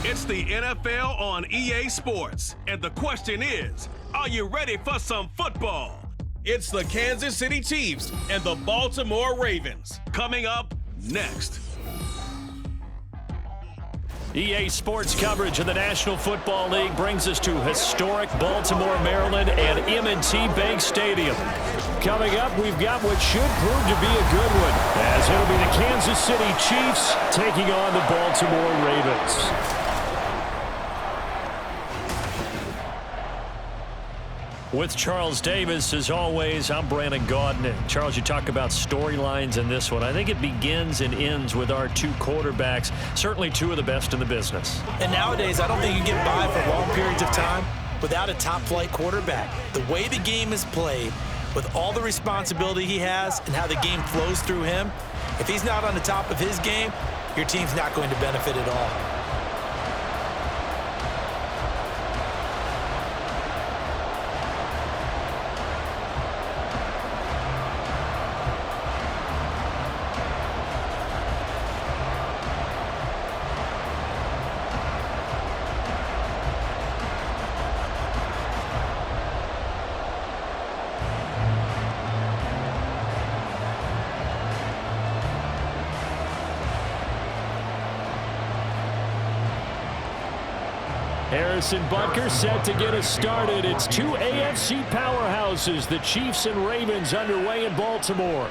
It's the NFL on EA Sports, and the question is, are you ready for some football? It's the Kansas City Chiefs and the Baltimore Ravens. Coming up next. EA Sports coverage of the National Football League brings us to historic Baltimore, Maryland, and M&T Bank Stadium. Coming up, we've got what should prove to be a good one, as it'll be the Kansas City Chiefs taking on the Baltimore Ravens. With Charles Davis, as always, I'm Brandon Gaudin. Charles, you talk about storylines in this one. I think it begins and ends with our two quarterbacks, certainly two of the best in the business. And nowadays, I don't think you get by for long periods of time without a top-flight quarterback. The way the game is played, with all the responsibility he has and how the game flows through him, if he's not on the top of his game, your team's not going to benefit at all. Harrison Butker set to get us started. It's two AFC powerhouses, the Chiefs and Ravens, underway in Baltimore.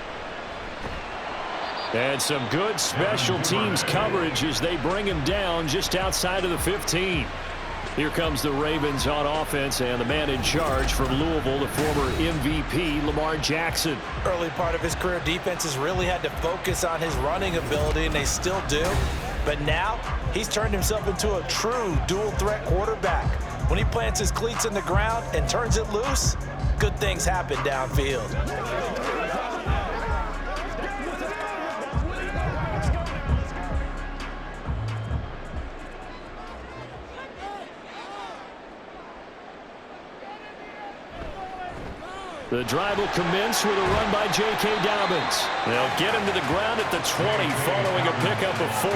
And some good special teams coverage as they bring him down just outside of the 15. Here comes the Ravens on offense, and the man in charge from Louisville, the former MVP, Lamar Jackson. Early part of his career, defenses really had to focus on his running ability, and they still do. But now, he's turned himself into a true dual-threat quarterback. When he plants his cleats in the ground and turns it loose, good things happen downfield. The drive will commence with a run by J.K. Dobbins. They'll get him to the ground at the 20 following a pickup of 4.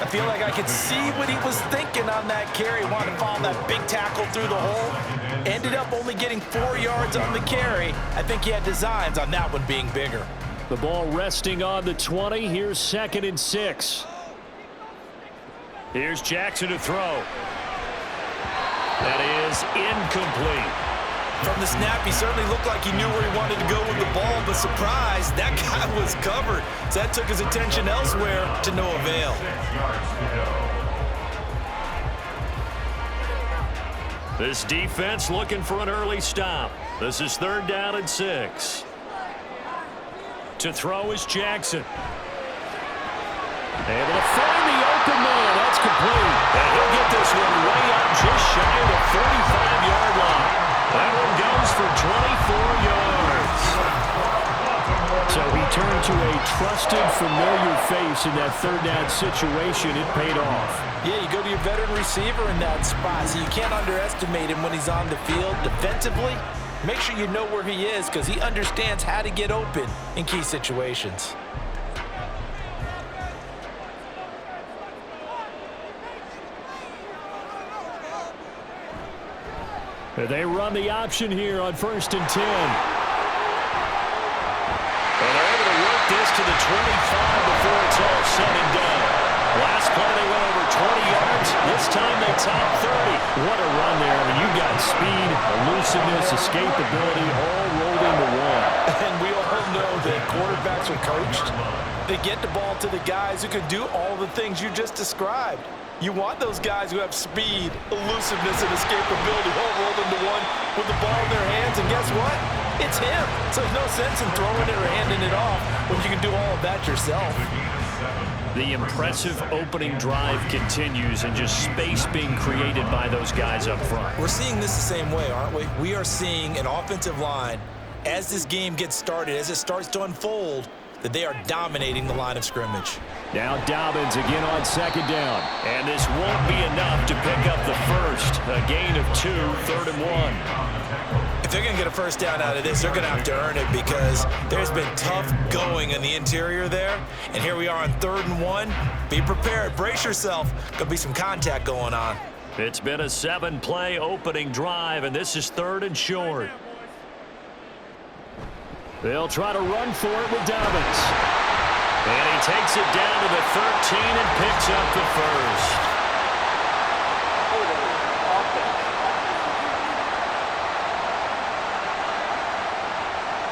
I feel like I could see what he was thinking on that carry. Wanted to follow that big tackle through the hole. Ended up only getting 4 yards on the carry. I think he had designs on that one being bigger. The ball resting on the 20. Here's 2nd and 6. Here's Jackson to throw. That is incomplete. From the snap, he certainly looked like he knew where he wanted to go with the ball, but surprise, that guy was covered. So that took his attention elsewhere to no avail. This defense looking for an early stop. This is 3rd down and 6. To throw is Jackson. Able to find the open man. That's complete. And he'll get this one way up just shy of the 45-yard line. That one goes for 24 yards. So he turned to a trusted, familiar face in that 3rd down situation. It paid off. Yeah, you go to your veteran receiver in that spot, so you can't underestimate him when he's on the field. Defensively, make sure you know where he is because he understands how to get open in key situations. They run the option here on 1st and 10. And they're able to work this to the 25 before it's all said and done. Last play they went over 20 yards. This time they top 30. What a run there. I mean, you got speed, elusiveness, escapability, all rolled into one. And we all know that quarterbacks are coached. They get the ball to the guys who can do all the things you just described. You want those guys who have speed, elusiveness, and escapability all rolled into one with the ball in their hands, and guess what? It's him. So there's no sense in throwing it or handing it off when you can do all of that yourself. The impressive opening drive continues and just space being created by those guys up front. We're seeing this the same way, aren't we? We are seeing an offensive line, as this game gets started, as it starts to unfold, that they are dominating the line of scrimmage. Now Dobbins again on 2nd down. And this won't be enough to pick up the first. A gain of 2, 3rd and 1. If they're going to get a first down out of this, they're going to have to earn it because there's been tough going in the interior there. And here we are on 3rd and 1. Be prepared. Brace yourself. There'll be some contact going on. It's been a 7-play opening drive, and this is 3rd and short. They'll try to run for it with Dobbins. And he takes it down to the 13 and picks up the first.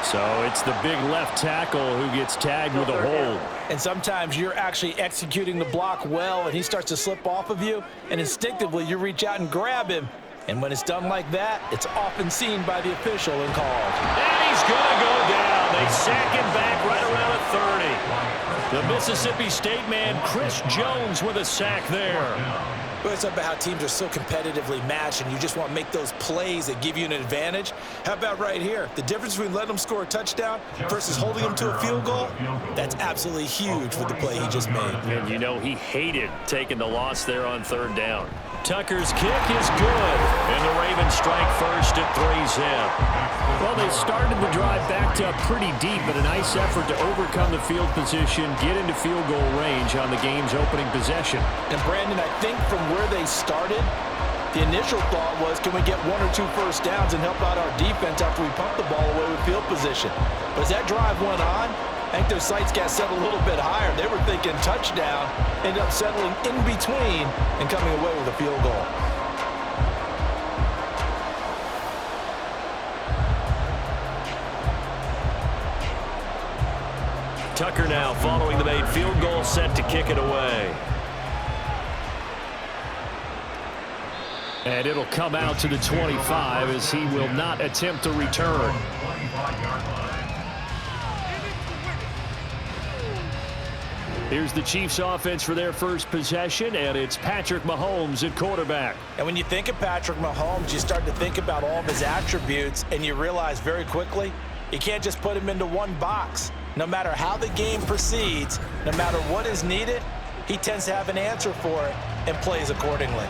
So it's the big left tackle who gets tagged with a hold. And sometimes you're actually executing the block well, and he starts to slip off of you, and instinctively you reach out and grab him. And when it's done like that, it's often seen by the official and called. And he's going to go down. They sack him back right around at 30. The Mississippi State man, Chris Jones, with a sack there. Well, it's about how teams are so competitively matched, and you just want to make those plays that give you an advantage. How about right here? The difference between letting them score a touchdown versus holding them to a field goal, that's absolutely huge with the play he just made. And you know he hated taking the loss there on 3rd down. Tucker's kick is good, and the Ravens strike first at 3-zip. Well, they started the drive backed up pretty deep, but a nice effort to overcome the field position, get into field goal range on the game's opening possession. And Brandon, I think from where they started, the initial thought was, can we get 1 or 2 first downs and help out our defense after we pump the ball away with field position? But as that drive went on, I think their sights got set a little bit higher. They were thinking touchdown, ended up settling in between and coming away with a field goal. Tucker now following the made field goal, set to kick it away. And it'll come out to the 25 as he will not attempt to return. Here's the Chiefs offense for their first possession, and it's Patrick Mahomes at quarterback. And when you think of Patrick Mahomes, you start to think about all of his attributes, and you realize very quickly, you can't just put him into one box. No matter how the game proceeds, no matter what is needed, he tends to have an answer for it and plays accordingly.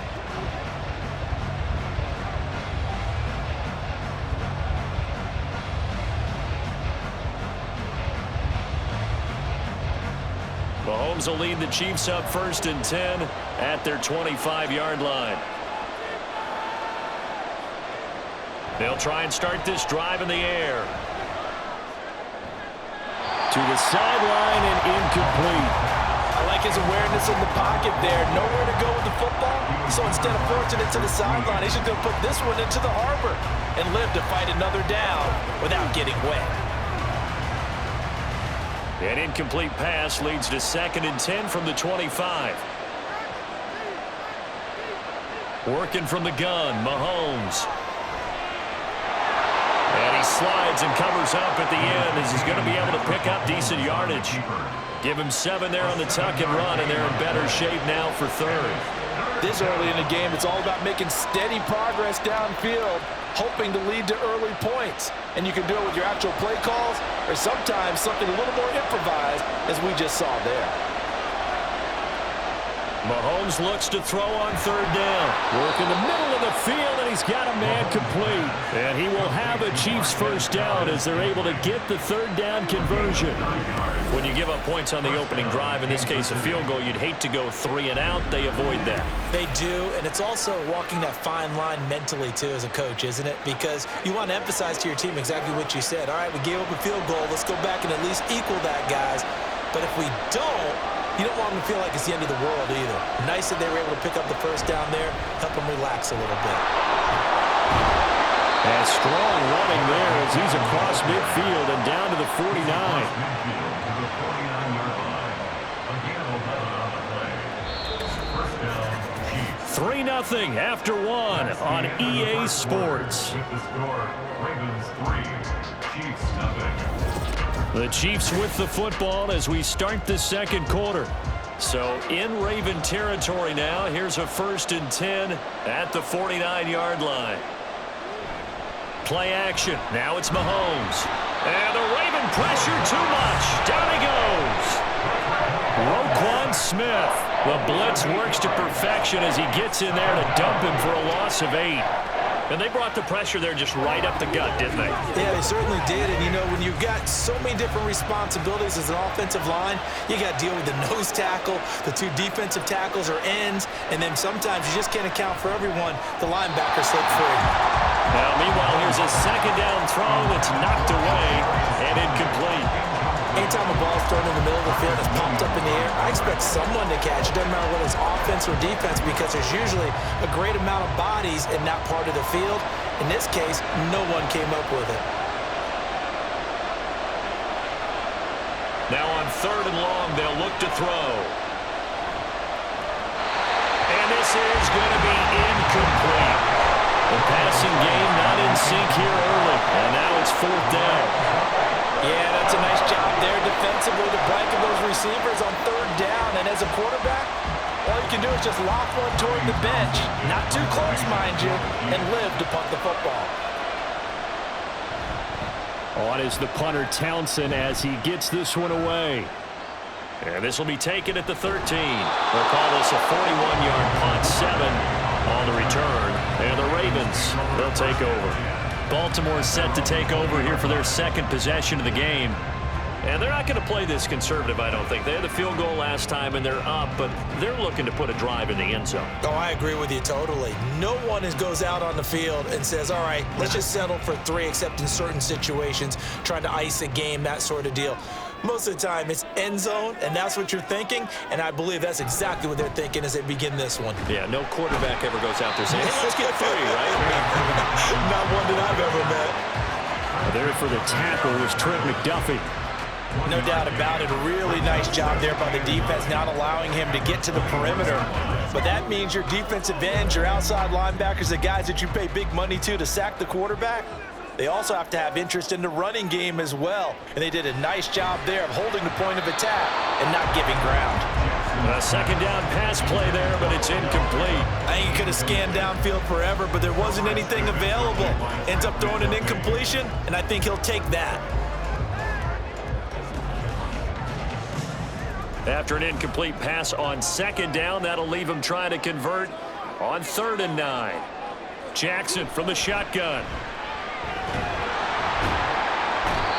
Mahomes will lead the Chiefs up 1st and 10 at their 25-yard line. They'll try and start this drive in the air. To the sideline and incomplete. I like his awareness in the pocket there. Nowhere to go with the football. So instead of forcing it to the sideline, he's just going to put this one into the harbor and live to fight another down without getting wet. An incomplete pass leads to 2nd and 10 from the 25. Working from the gun, Mahomes. And he slides and covers up at the end as he's going to be able to pick up decent yardage. Give him 7 there on the tuck and run, and they're in better shape now for 3rd. This early in the game, it's all about making steady progress downfield, hoping to lead to early points. And you can do it with your actual play calls or sometimes something a little more improvised, as we just saw there. Mahomes looks to throw on 3rd down. Work in the middle of the field, and he's got a man complete. And he will have a Chiefs first down as they're able to get the 3rd down conversion. When you give up points on the opening drive, in this case a field goal, you'd hate to go 3 and out. They avoid that. They do, and it's also walking that fine line mentally, too, as a coach, isn't it? Because you want to emphasize to your team exactly what you said. All right, we gave up a field goal. Let's go back and at least equal that, guys. But if we don't, you don't want them to feel like it's the end of the world either. Nice that they were able to pick up the first down there, help them relax a little bit. And strong running there as he's across midfield and down to the 49. 3-0 after 1 on EA Sports. The Chiefs with the football as we start the 2nd quarter. So in Raven territory now. Here's a 1st and 10 at the 49-yard line. Play action. Now it's Mahomes. And the Raven pressure too much. Down he goes. Roquan Smith. The blitz works to perfection as he gets in there to dump him for a loss of 8. And they brought the pressure there just right up the gut, didn't they? Yeah, they certainly did. And, you know, when you've got so many different responsibilities as an offensive line, you got to deal with the nose tackle, the two defensive tackles or ends, and then sometimes you just can't account for everyone. The linebacker slipped free. Now, meanwhile, here's a second down throw that's knocked away and incomplete. Anytime a ball's thrown in the middle of the field, it's popped up in the air, I expect someone to catch it. Doesn't matter whether it's offense or defense, because there's usually a great amount of bodies in that part of the field. In this case, no one came up with it. Now on 3rd and long, they'll look to throw. And this is going to be incomplete. The passing game not in sync here early, and now it's 4th down. Yeah, that's a nice job there defensively to blanket those receivers on 3rd down. And as a quarterback, all you can do is just lock one toward the bench. Not too close, mind you, and live to punt the football. On is the punter, Townsend, as he gets this one away. And this will be taken at the 13. They'll call this a 41-yard punt, 7 on the return. And the Ravens, they'll take over. Baltimore set to take over here for their second possession of the game. And they're not going to play this conservative, I don't think. They had the field goal last time, and they're up, but they're looking to put a drive in the end zone. Oh, I agree with you totally. No one goes out on the field and says, all right, let's just settle for 3, except in certain situations, trying to ice a game, that sort of deal. Most of the time, it's end zone, and that's what you're thinking, and I believe that's exactly what they're thinking as they begin this one. Yeah, no quarterback ever goes out there saying, hey, let's get 3, right? Not one that I've ever met. There for the tackle was Trent McDuffie. No doubt about it. A really nice job there by the defense, not allowing him to get to the perimeter. But that means your defensive ends, your outside linebackers, the guys that you pay big money to sack the quarterback, they also have to have interest in the running game as well. And they did a nice job there of holding the point of attack and not giving ground. A second down pass play there, but it's incomplete. I think he could have scanned downfield forever, but there wasn't anything available. Ends up throwing an incompletion, and I think he'll take that. After an incomplete pass on 2nd down, that'll leave him trying to convert on 3rd and 9. Jackson from the shotgun.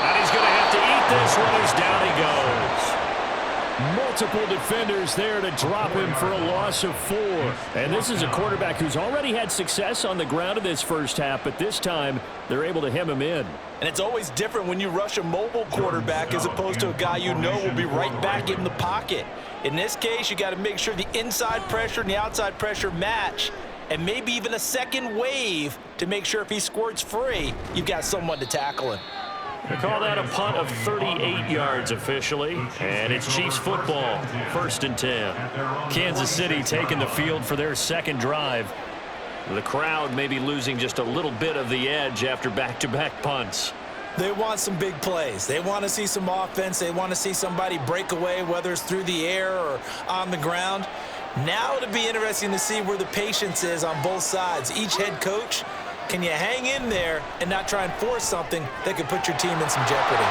And he's going to have to eat this one as down he goes. Multiple defenders there to drop him for a loss of 4. And this is a quarterback who's already had success on the ground in this first half, but this time they're able to hem him in. And it's always different when you rush a mobile quarterback as opposed to a guy you know will be right back in the pocket. In this case, you got to make sure the inside pressure and the outside pressure match, and maybe even a second wave to make sure if he squirts free, you've got someone to tackle him. They call that a punt of 38 yards officially, and it's Chiefs football, 1st and 10. Kansas City taking the field for their second drive. The crowd may be losing just a little bit of the edge after back-to-back punts. They want some big plays. They want to see some offense. They want to see somebody break away, whether it's through the air or on the ground. Now it'll be interesting to see where the patience is on both sides. Each head coach, can you hang in there and not try and force something that could put your team in some jeopardy?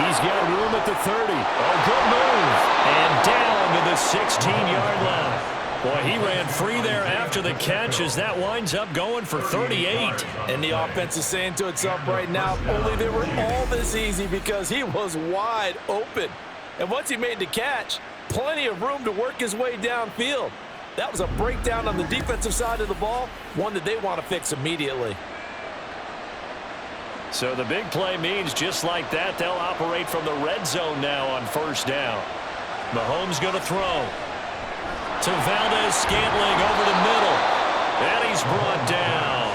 He's got room at the 30. Oh, good move. And down to the 16-yard line. Boy, he ran free there after the catch as that winds up going for 38. And the offense is saying to itself right now, only they were all this easy because he was wide open. And once he made the catch, plenty of room to work his way downfield. That was a breakdown on the defensive side of the ball, one that they want to fix immediately. So the big play means just like that, they'll operate from the red zone now on 1st down. Mahomes going to throw to Valdez-Scantling over the middle. And he's brought down.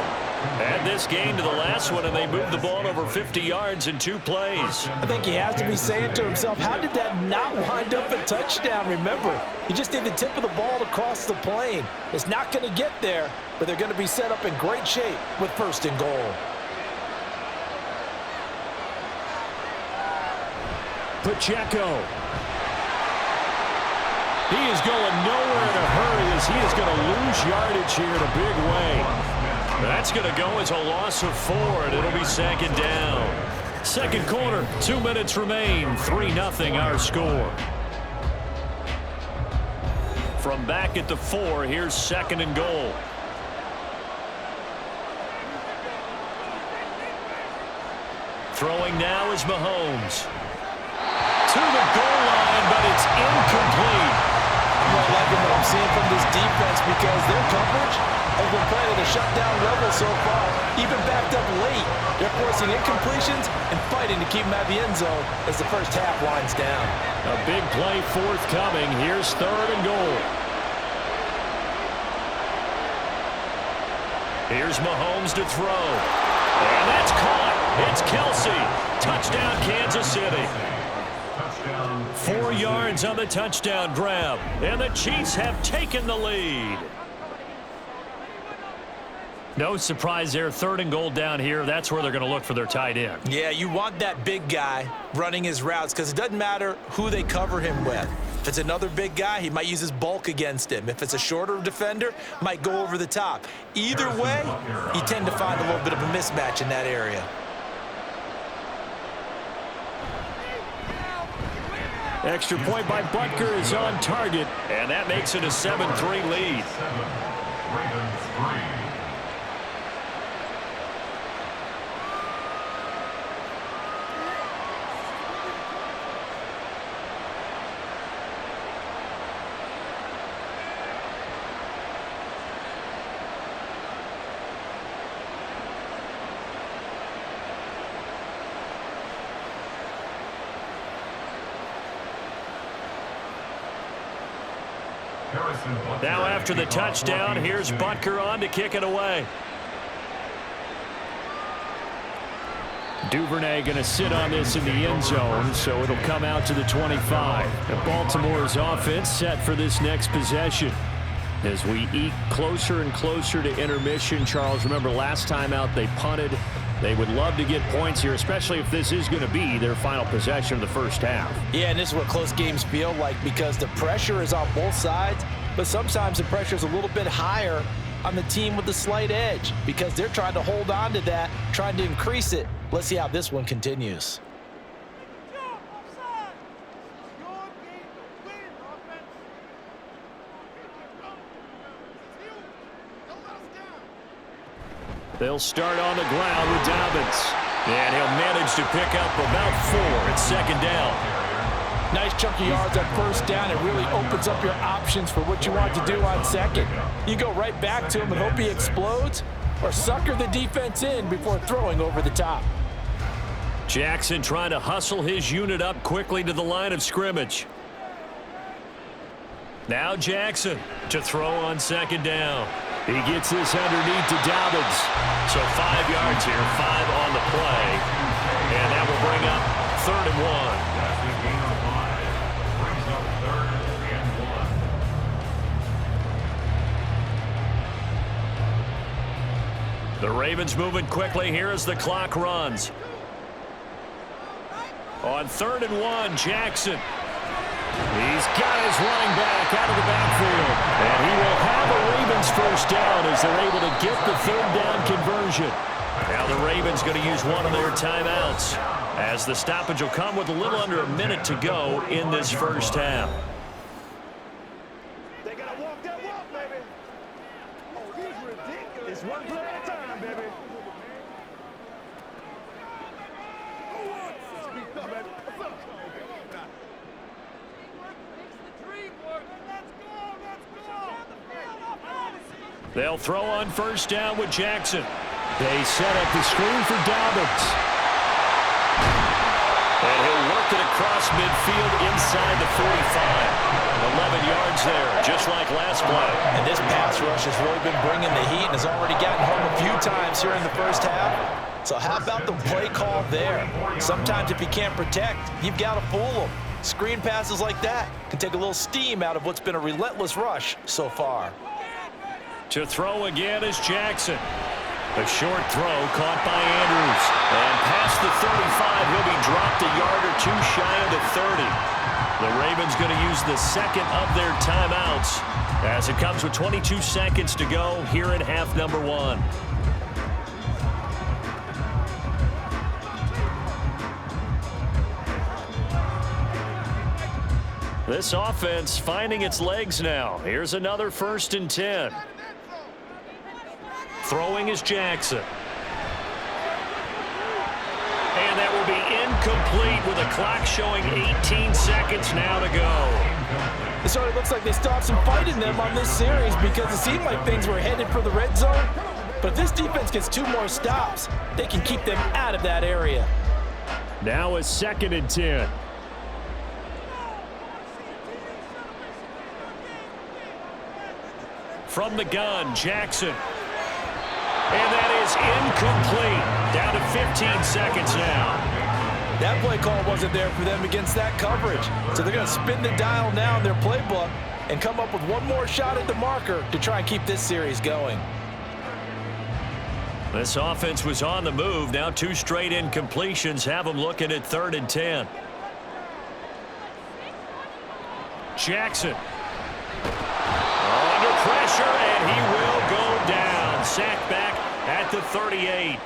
Add this game to the last one, and they moved the ball over 50 yards in 2 plays. I think he has to be saying to himself, how did that not wind up a touchdown? Remember, you just need the tip of the ball to cross the plane. It's not going to get there, but they're going to be set up in great shape with 1st and goal. Pacheco. He is going nowhere in a hurry as he is going to lose yardage here in a big way. That's going to go as a loss of 4, and it'll be 2nd down. 2nd quarter, 2 minutes remain, 3-0 our score. From back at the 4, here's 2nd and goal. Throwing now is Mahomes. To the goal line, but it's incomplete. I'm not liking what I'm seeing from this defense because their coverage has been playing at a shutdown level so far. Even backed up late, they're forcing incompletions and fighting to keep them out of the end zone as the first half winds down. A big play forthcoming. Here's 3rd and goal. Here's Mahomes to throw. And that's caught. It's Kelsey. Touchdown, Kansas City. 4 yards on the touchdown grab. And the Chiefs have taken the lead. No surprise there. 3rd and goal down here. That's where they're going to look for their tight end. Yeah, you want that big guy running his routes because it doesn't matter who they cover him with. If it's another big guy, he might use his bulk against him. If it's a shorter defender, might go over the top. Either way, you tend to find a little bit of a mismatch in that area. Extra point by Butker is on target, and that makes it a 7-3 lead. Now after the touchdown, here's Butker on to kick it away. Duvernay going to sit on this in the end zone, so it'll come out to the 25. And Baltimore's offense set for this next possession. As we eke closer and closer to intermission, Charles, remember last time out they punted. They would love to get points here, especially if this is going to be their final possession of the first half. Yeah, and this is what close games feel like because the pressure is on both sides, but sometimes the pressure is a little bit higher on the team with the slight edge because they're trying to hold on to that, trying to increase it. Let's see how this one continues. They'll start on the ground with Dobbins. And he'll manage to pick up about 4 at 2nd down. Nice chunk of yards on 1st down. It really opens up your options for what you want to do on 2nd. You go right back to him and hope he explodes or sucker the defense in before throwing over the top. Jackson trying to hustle his unit up quickly to the line of scrimmage. Now Jackson to throw on 2nd down. He gets this underneath to Dobbins. So 5 yards here, 5 on the play. And that will bring up 3rd and 1. The Ravens moving quickly here as the clock runs. On 3rd and 1, Jackson. He's got his running back out of the backfield. And he will have a Ravens first down as they're able to get the 3rd down conversion. Now the Ravens going to use one of their timeouts as the stoppage will come with a little under a minute to go in this first half. They got to walk that walk, baby. Oh, he's ridiculous. It's one play at a time, baby. Speak up, baby. What's up? They'll throw on 1st down with Jackson. They set up the screen for Dobbins. And he'll work it across midfield inside the 45. 11 yards there, just like last play. And this pass rush has really been bringing the heat and has already gotten home a few times here in the first half. So how about the play call there? Sometimes if you can't protect, you've got to fool them. Screen passes like that can take a little steam out of what's been a relentless rush so far. To throw again is Jackson. A short throw caught by Andrews. And past the 35, he'll be dropped a yard or 2 shy of the 30. The Ravens going to use the 2nd of their timeouts as it comes with 22 seconds to go here in half number 1. This offense finding its legs now. Here's another 1st and 10. Throwing is Jackson. And that incomplete with a clock showing 18 seconds now to go. It sort of looks like they still have some fight in them on this series because it seemed like things were headed for the red zone. But if this defense gets 2 more stops, they can keep them out of that area. Now a 2nd and 10. From the gun, Jackson. And that is incomplete. Down to 15 seconds now. That play call wasn't there for them against that coverage. So they're going to spin the dial now in their playbook and come up with one more shot at the marker to try and keep this series going. This offense was on the move. Now 2 straight incompletions have them looking at 3rd and 10. Jackson. Under pressure, and he will go down. Sacked back at the 38.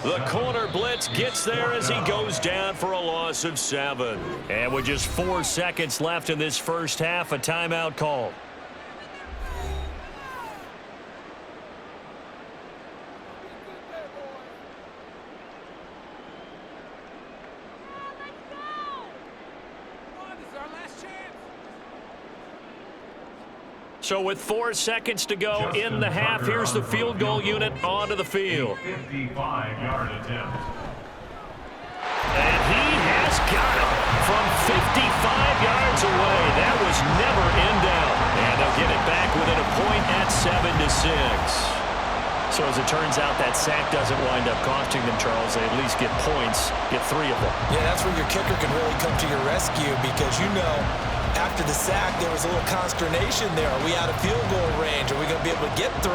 The corner blitz gets there as he goes down for a loss of 7. And with just 4 seconds left in this first half, a timeout call. So with 4 seconds to go in the half, here's the field goal unit onto the field. 55-yard attempt. And he has got it from 55 yards away. That was never in doubt. And they'll get it back within a point at 7-6. So as it turns out, that sack doesn't wind up costing them, Charles. They at least get points, get 3 of them. Yeah, that's where your kicker can really come to your rescue because you know after the sack, there was a little consternation there. Are we out of field goal range? Are we going to be able to get 3?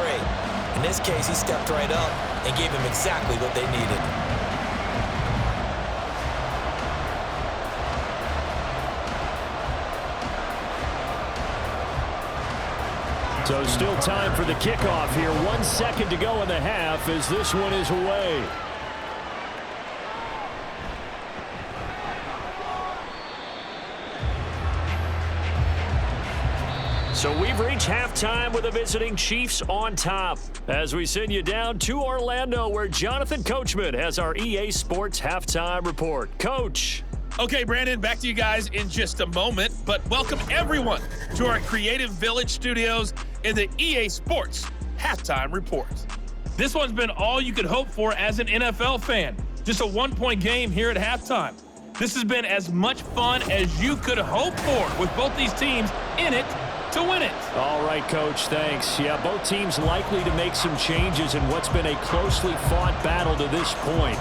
In this case, he stepped right up and gave them exactly what they needed. So still time for the kickoff here. 1 second to go in the half as this one is away. So we've reached halftime with the visiting Chiefs on top as we send you down to Orlando where Jonathan Coachman has our EA Sports halftime report. Coach. Okay, Brandon, back to you guys in just a moment, but welcome everyone to our Creative Village studios in the EA Sports halftime report. This one's been all you could hope for as an NFL fan. Just a 1-point game here at halftime. This has been as much fun as you could hope for with both these teams in it to win it. All right, Coach, thanks. Yeah, both teams likely to make some changes in what's been a closely fought battle to this point.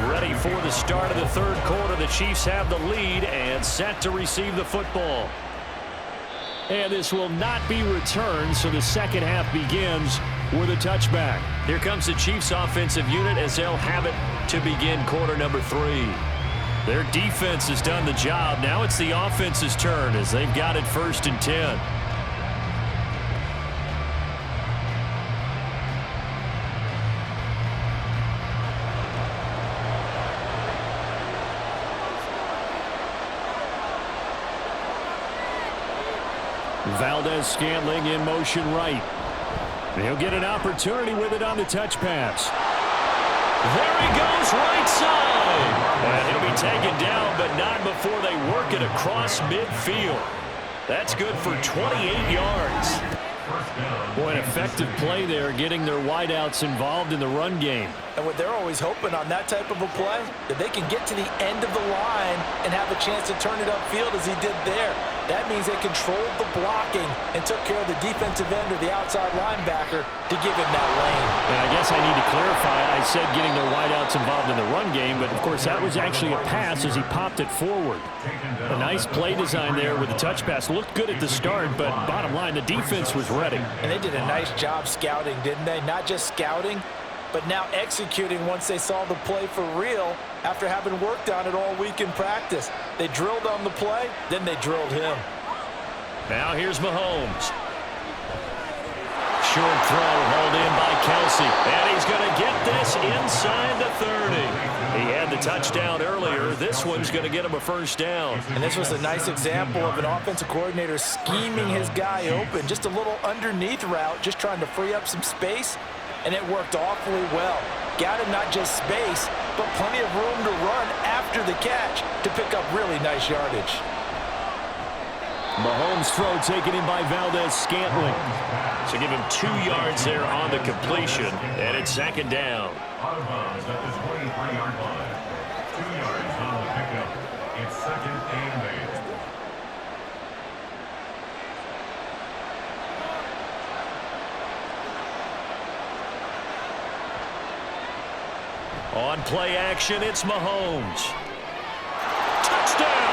Ready for the start of the third quarter. The Chiefs have the lead and set to receive the football. And this will not be returned, so the second half begins with a touchback. Here comes the Chiefs offensive unit as they'll have it to begin quarter number 3. Their defense has done the job. Now it's the offense's turn as they've got it 1st and 10. Valdez-Scantling in motion right. He'll get an opportunity with it on the touch pass. There he goes, right side. And he'll be taken down, but not before they work it across midfield. That's good for 28 yards. Boy, an effective play there, getting their wideouts involved in the run game. And what they're always hoping on that type of a play, that they can get to the end of the line and have a chance to turn it upfield as he did there. That means they controlled the blocking and took care of the defensive end or the outside linebacker to give him that lane. And I guess I need to clarify. I said getting their wideouts involved in the run game, but of course that was actually a pass as he popped it forward. A nice play design there with the touch pass. Looked good at the start, but bottom line, the defense was ready. And they did a nice job scouting, didn't they? Not just scouting, but now executing once they saw the play for real after having worked on it all week in practice. They drilled on the play, then they drilled him. Now here's Mahomes. Short throw hauled in by Kelsey, and he's going to get this inside the 30. He had the touchdown earlier. This one's going to get him a first down. And this was a nice example of an offensive coordinator scheming his guy open. Just a little underneath route, just trying to free up some space, and it worked awfully well. Got him not just space, but plenty of room to run after the catch to pick up really nice yardage. Mahomes' throw taken in by Valdez-Scantling. So give him 2 yards there on the completion, and it's second down. Out of bounds at the 23-yard line. 2 yards on the pickup. It's second and 8. On play action, it's Mahomes. Touchdown!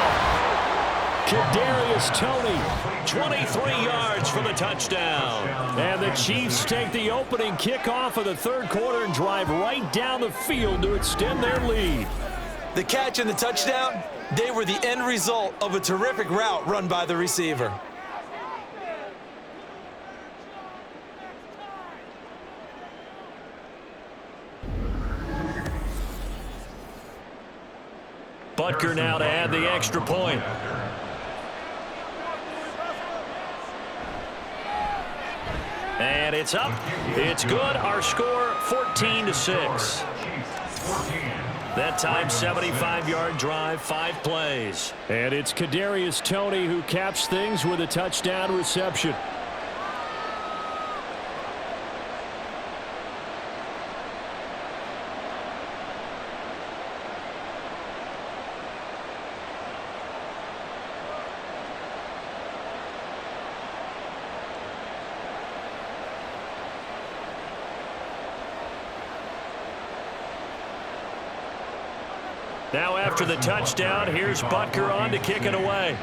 Kadarius Toney, 23 yards for the touchdown. And the Chiefs take the opening kickoff of the third quarter and drive right down the field to extend their lead. The catch and the touchdown, they were the end result of a terrific route run by the receiver. Butker now to add the extra point. And it's up. It's good. Our score, 14-6. That time, 75-yard drive, 5 plays. And it's Kadarius Toney who caps things with a touchdown reception. Now after the touchdown, here's Butker on to kick it away.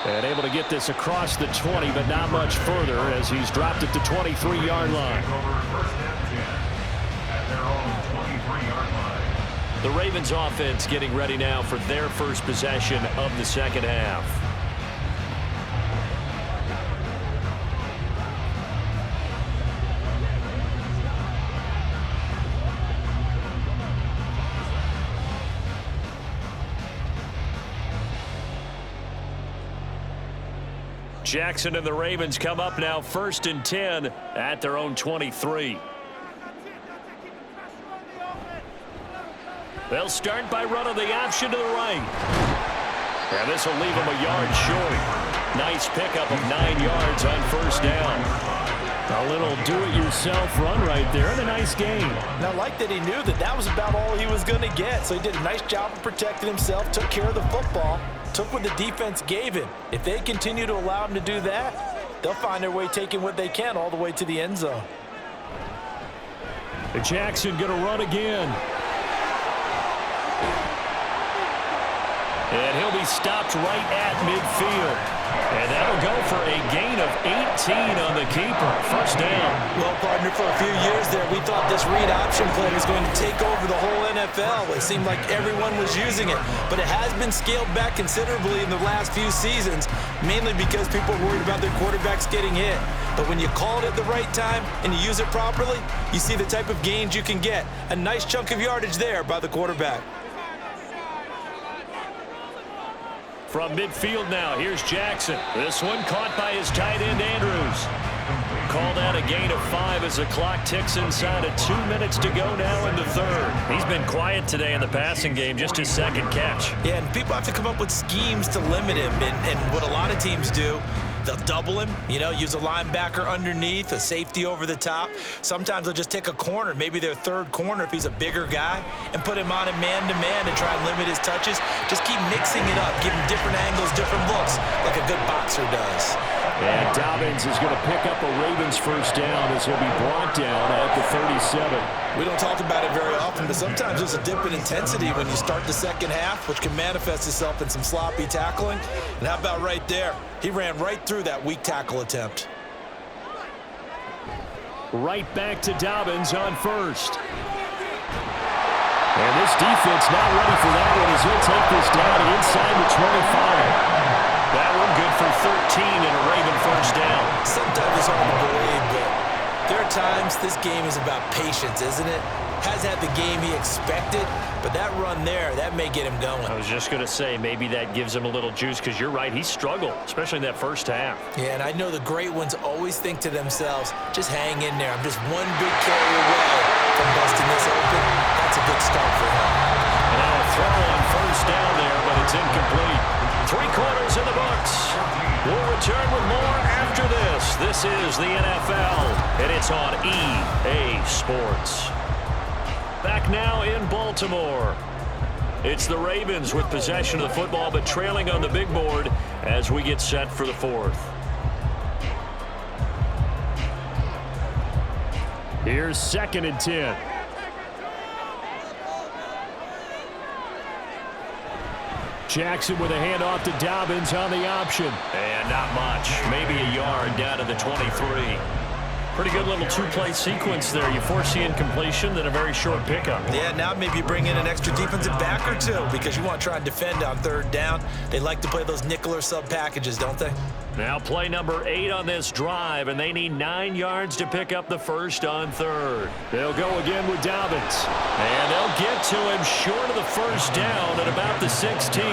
And able to get this across the 20, but not much further as he's dropped it to 23-yard line. The Ravens offense getting ready now for their first possession of the second half. Jackson and the Ravens come up now 1st and 10 at their own 23. They'll start by running the option to the right. And this will leave them a yard short. Nice pickup of 9 yards on first down. A little do-it-yourself run right there and a nice gain. Now, I like that he knew that that was about all he was going to get. So he did a nice job of protecting himself, took care of the football, took what the defense gave him. If they continue to allow him to do that, they'll find their way taking what they can all the way to the end zone. Jackson going to run again. And he'll be stopped right at midfield. And that'll go for a gain of 18 on the keeper. First down. Well, partner, for a few years there, we thought this read option play was going to take over the whole NFL. It seemed like everyone was using it. But it has been scaled back considerably in the last few seasons, mainly because people are worried about their quarterbacks getting hit. But when you call it at the right time and you use it properly, you see the type of gains you can get. A nice chunk of yardage there by the quarterback. From midfield now, here's Jackson. This one caught by his tight end, Andrews. Called out a gain of 5 as the clock ticks inside of 2 minutes to go now in the third. He's been quiet today in the passing game, just his second catch. Yeah, and people have to come up with schemes to limit him. And what a lot of teams do, they'll double him, use a linebacker underneath, a safety over the top. Sometimes they'll just take a corner, maybe their third corner if he's a bigger guy, and put him on a man-to-man and try and limit his touches. Just keep mixing it up, give him different angles, different looks, like a good boxer does. And Dobbins is going to pick up a Ravens first down as he'll be brought down at the 37. We don't talk about it very often, but sometimes there's a dip in intensity when you start the second half, which can manifest itself in some sloppy tackling. And how about right there? He ran right through that weak tackle attempt. Right back to Dobbins on first. And this defense not ready for that one as he'll take this down inside the 25. That one good for 13 and a Raven first down. Sometimes it's hard to believe, but there are times this game is about patience, isn't it? Hasn't had the game he expected, but that run there, that may get him going. I was just going to say, maybe that gives him a little juice because you're right, he struggled, especially in that first half. Yeah, and I know the great ones always think to themselves, just hang in there. I'm just one big carry away from busting this open. That's a good start for him. And now a throw on first down there, but it's incomplete. 3 quarters in the books. We'll return with more after this. This is the NFL, and it's on EA Sports. Back now in Baltimore. It's the Ravens with possession of the football, but trailing on the big board as we get set for the fourth. Here's 2nd and 10. Jackson with a handoff to Dobbins on the option. And not much. Maybe a yard down to the 23. Pretty good little 2-play sequence there. You force the incompletion, then a very short pickup. Yeah, now maybe you bring in an extra defensive back or two because you want to try and defend on 3rd down. They like to play those nickel or sub packages, don't they? Now play number 8 on this drive, and they need 9 yards to pick up the first on 3rd. They'll go again with Dobbins. And they'll get to him short of the first down at about the 16.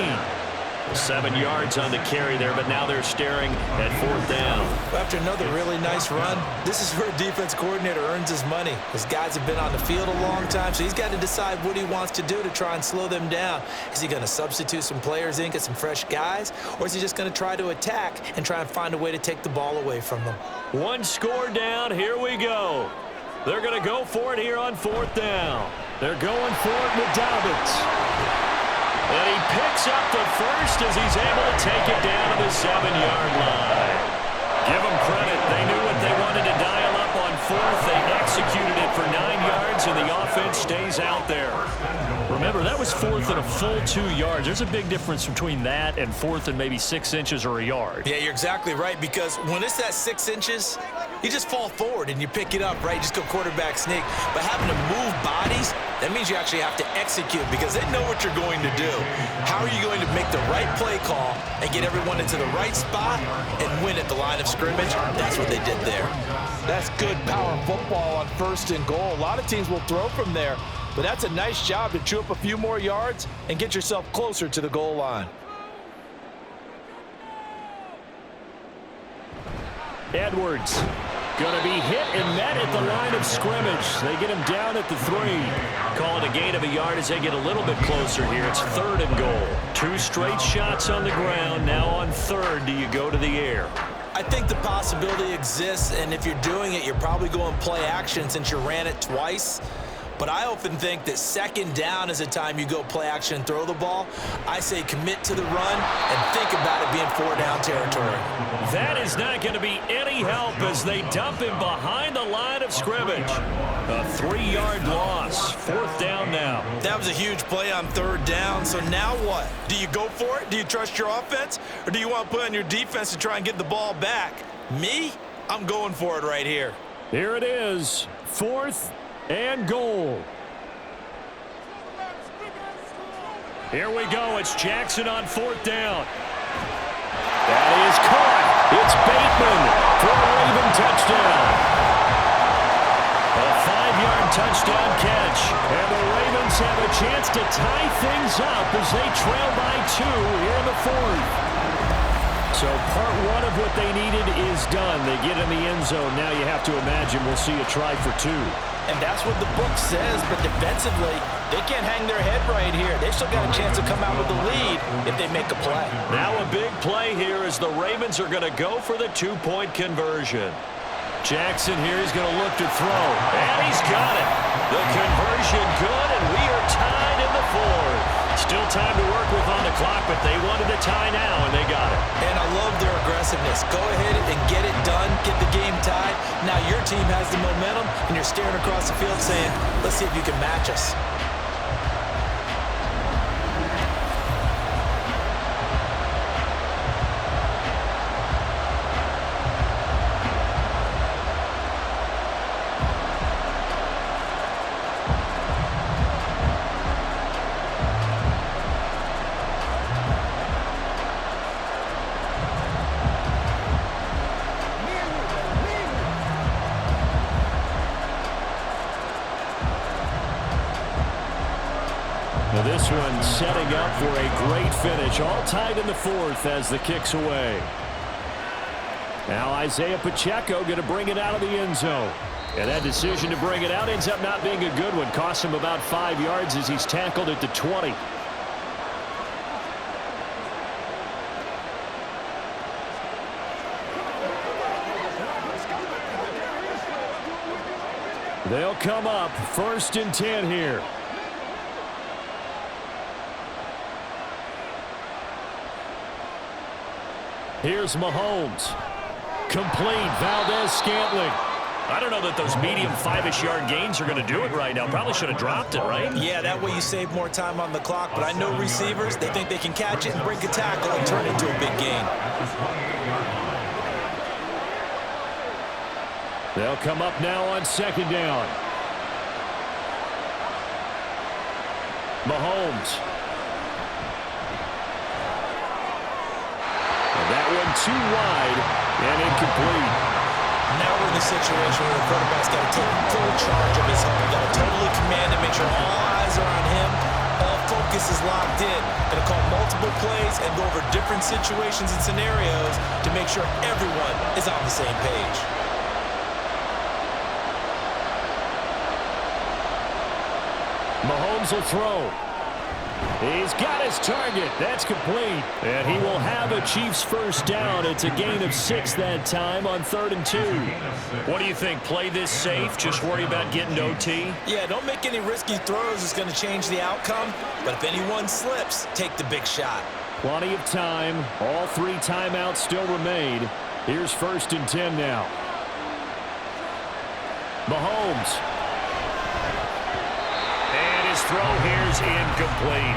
7 yards on the carry there, but now they're staring at 4th down. After another really nice run, this is where a defense coordinator earns his money. His guys have been on the field a long time, so he's got to decide what he wants to do to try and slow them down. Is he going to substitute some players in, get some fresh guys, or is he just going to try to attack and try and find a way to take the ball away from them? 1 score down. Here we go. They're going to go for it here on 4th down. They're going for it with Dobbins. And he picks up the first as he's able to take it down to the 7-yard line. Give them credit. They knew what they wanted to dial up on 4th. They executed it for 9 yards, and the offense stays out there. Remember, that was 4th and a full 2 yards. There's a big difference between that and 4th and maybe 6 inches or a yard. Yeah, you're exactly right, because when it's that 6 inches, you just fall forward and you pick it up, right? Just go quarterback sneak. But having to move bodies, that means you actually have to execute because they know what you're going to do. How are you going to make the right play call and get everyone into the right spot and win at the line of scrimmage? That's what they did there. That's good power football on 1st and goal. A lot of teams will throw from there, but that's a nice job to chew up a few more yards and get yourself closer to the goal line. Edwards going to be hit and met at the line of scrimmage. They get him down at the 3. Call it a gain of a yard as they get a little bit closer here. It's 3rd and goal. 2 straight shots on the ground. Now on 3rd, do you go to the air? I think the possibility exists, and if you're doing it, you're probably going play action since you ran it twice. But I often think that 2nd down is a time you go play action and throw the ball. I say commit to the run and think about it being 4-down territory. That is not going to be any help as they dump him behind the line of scrimmage. A 3-yard loss. 4th down now. That was a huge play on 3rd down. So now what? Do you go for it? Do you trust your offense? Or do you want to put on your defense to try and get the ball back? Me? I'm going for it right here. Here it is. 4th and goal. Here we go. It's Jackson on 4th down. That is caught. It's Bateman for a Raven touchdown. A 5-yard touchdown catch. And the Ravens have a chance to tie things up as they trail by 2 here in the 4th. So part 1 of what they needed is done. They get in the end zone. Now you have to imagine we'll see a try for 2. And that's what the book says, but defensively, they can't hang their head right here. They still got a chance to come out with the lead if they make a play. Now a big play here as the Ravens are going to go for the 2-point conversion. Jackson here is going to look to throw, and he's got it. The conversion good, and we are tied in the 4th. Still time to work with on the clock, but they wanted a tie now, and they got it. And I love their aggressiveness. Go ahead and get it done, get the game tied. Now your team has the momentum, and you're staring across the field saying, let's see if you can match us. Now this one setting up for a great finish. All tied in the fourth as the kick's away. Now Isaiah Pacheco going to bring it out of the end zone. And that decision to bring it out ends up not being a good one. Cost him about 5 yards as he's tackled at the 20. They'll come up 1st and 10 here. Here's Mahomes. Complete. Valdez-Scantling. I don't know that those medium 5-ish yard gains are going to do it right now. Probably should have dropped it, right? Yeah, that way you save more time on the clock. But I know receivers, they think they can catch it and break a tackle and turn it into a big gain. They'll come up now on 2nd down. Mahomes. That one too wide and incomplete. Now we're in the situation where the quarterback's got to take full charge of his home. Got to totally command it, make sure all eyes are on him. All focus is locked in. Going to call multiple plays and go over different situations and scenarios to make sure everyone is on the same page. Mahomes will throw. He's got his target. That's complete. And he will have a Chiefs first down. It's a gain of 6 that time on 3rd and 2. What do you think? Play this safe? Just worry about getting to OT? Yeah, don't make any risky throws. It's going to change the outcome. But if anyone slips, take the big shot. Plenty of time. All 3 timeouts still remain. Here's 1st and 10 now. Mahomes. And his throw here's incomplete.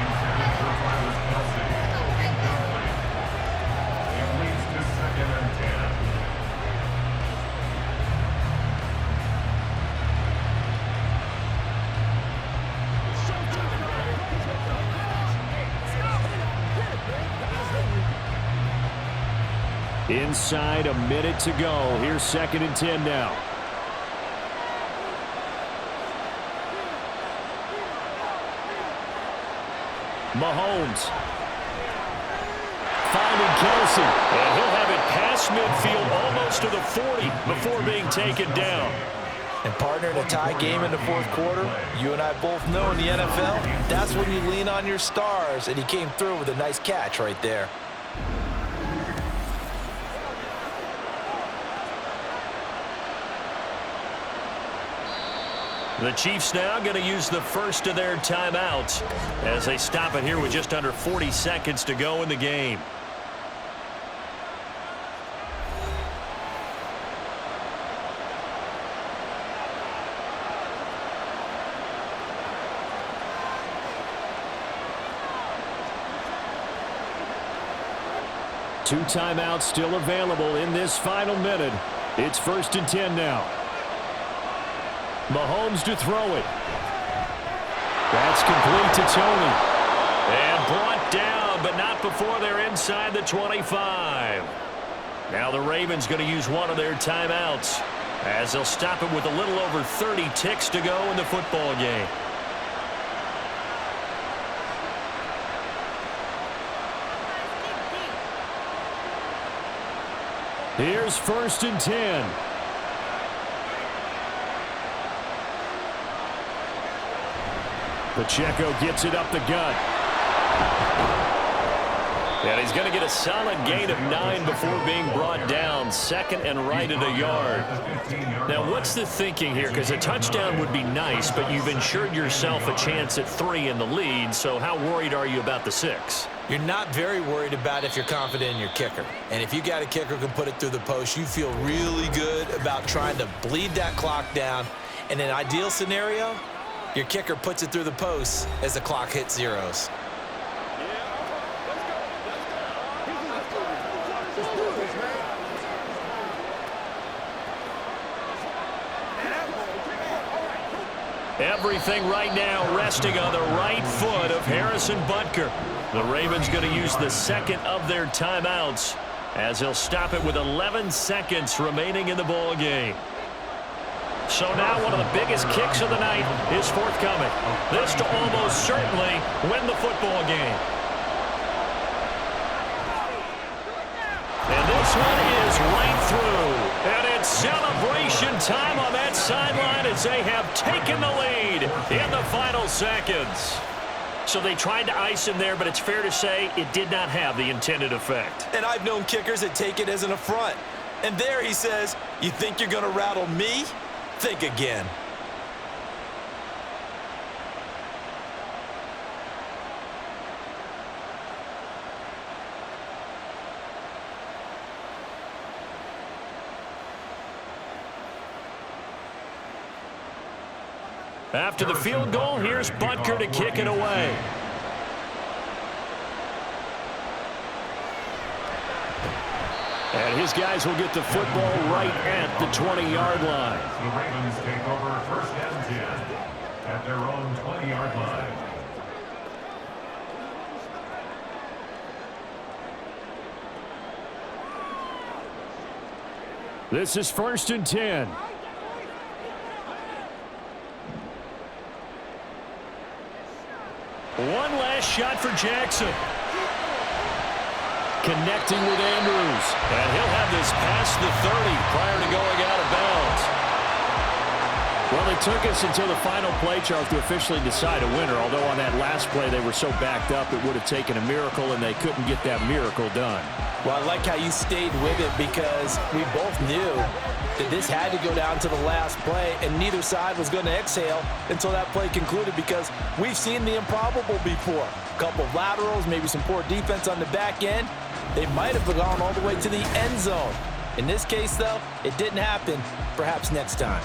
Inside a minute to go. Here's 2nd and 10 now. Mahomes. Finding Kelsey. And he'll have it past midfield almost to the 40 before being taken down. And partner, in a tie game in the 4th quarter, you and I both know in the NFL, that's when you lean on your stars, and he came through with a nice catch right there. The Chiefs now going to use the first of their timeouts as they stop it here with just under 40 seconds to go in the game. Two timeouts still available in this final minute. It's 1st and 10 now. Mahomes to throw it. That's complete to Tony. And brought down, but not before they're inside the 25. Now the Ravens going to use one of their timeouts as they'll stop it with a little over 30 ticks to go in the football game. Here's 1st and 10. Pacheco gets it up the gut. And he's going to get a solid gain of 9 before being brought down, second and right at a yard. Now, what's the thinking here? Because a touchdown would be nice, but you've ensured yourself a chance at 3 in the lead, so how worried are you about the 6? You're not very worried about if you're confident in your kicker. And if you got a kicker who can put it through the post, you feel really good about trying to bleed that clock down. In an ideal scenario, your kicker puts it through the post as the clock hits zeros. Everything right now resting on the right foot of Harrison Butker. The Ravens going to use the second of their timeouts as they'll stop it with 11 seconds remaining in the ball game. So now one of the biggest kicks of the night is forthcoming. This to almost certainly win the football game. And this one is right through. And it's celebration time on that sideline as they have taken the lead in the final seconds. So they tried to ice him there, but it's fair to say it did not have the intended effect. And I've known kickers that take it as an affront. And there he says, you think you're going to rattle me? Think again. After the field goal, here's Butker to kick it away. And his guys will get the football right at the 20-yard line. The Ravens take over first and 10 at their own 20-yard line. This is first and 10. One last shot for Jackson. Connecting with Andrews. And he'll have this past the 30 prior to going out of bounds. Well, it took us until the final play, Charles, to officially decide a winner. Although on that last play they were so backed up it would have taken a miracle, and they couldn't get that miracle done. Well, I like how you stayed with it because we both knew that this had to go down to the last play, and neither side was going to exhale until that play concluded because we've seen the improbable before. A couple of laterals, maybe some poor defense on the back end. They might have gone all the way to the end zone. In this case, though, it didn't happen. Perhaps next time.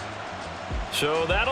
So that'll